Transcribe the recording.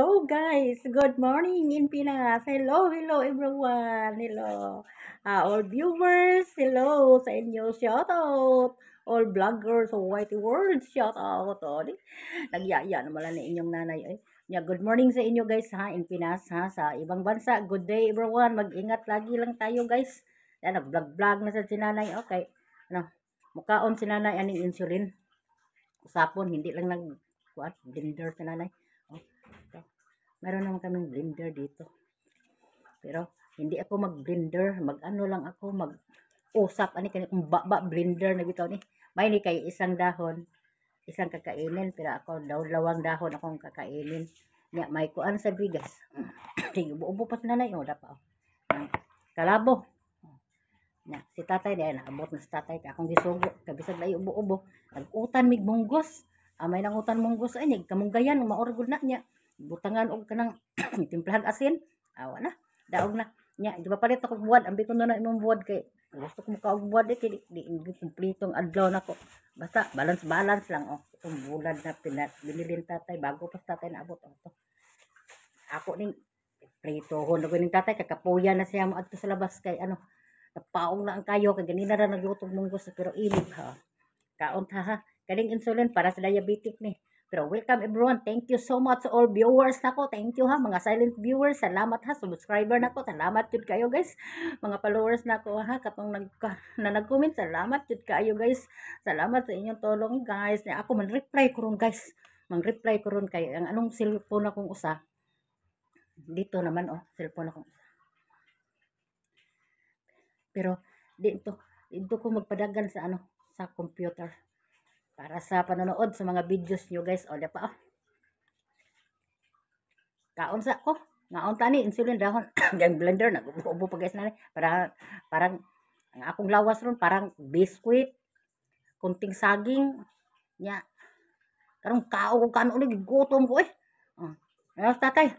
Hello guys, good morning in Pinas. Hello, hello everyone. Hello. All viewers, hello sa inyo. Shout out. All vloggers of Whitey World, shout out. O, nagyaya naman na inyong nanay. Ay. Yeah, good morning sa inyo guys ha, in Pinas ha, sa ibang bansa. Good day everyone. Mag-ingat lagi lang tayo guys. Yan, nag-vlog-vlog na sa sinanay. Okay. Ano, mukaon sinanay aning insulin. Usapon, hindi lang blender sinanay. Oh, ito. Meron naman kaming blender dito. Pero hindi ako mag-blender, mag-ano lang ako, mag-usap ani kani kung baba blender na bitaw ni. May ni kay isang dahon, isang kakainin, pero ako dalawang dahon akong kakainin. Nya may kuan sa bigas. Sige, ubo pa sa nanay, da pa. Kalabo. Nya si tatay na naabot na si tatay ka akong gisugo, kabisag na ubo-ubo. Nag-utan mig munggos. May nangutan munggos ay nig kamunggayan maorgod na niya. Butangan og kanang timplahan asin. Awa na. Daog na. Nya, di ba palit ako buwad, ambi ko na imong buwad kay gusto ko makaog buwad kay di kumpletong adlaw nako. Basta balance lang Itong bulad na binilin tatay bago pa tatay naabot to. Ako ning pritohon na ning tatay kakapuya na siya mo adto sa labas kay napaong na ang kayo kay ganina ra naglutog munggos pero ilig ha. Kaon ta ha. Kaning insulin para sa diabetic ni. Pero welcome everyone. Thank you so much to all viewers nako. Thank you ha mga silent viewers. Salamat ha subscriber nako. Salamat jud kayo guys. Mga followers nako ha katong nag-comment. Salamat jud kayo guys. Salamat sa inyong tulong guys. Na ako man reply ko ron guys. Man-reply ko ron kay ang anong cellphone akong usa. Dito naman cellphone akong usa. Pero dito ko magpadagan sa sa computer para sa panonood sa mga videos nyo guys. O pa kaon sa ko ngaon tani insulin dahon gang blender nag-ubo pa guys na parang ang akong lawas ron parang biskuit kunting saging nya karong kao ko kanon ni gutom ko tatay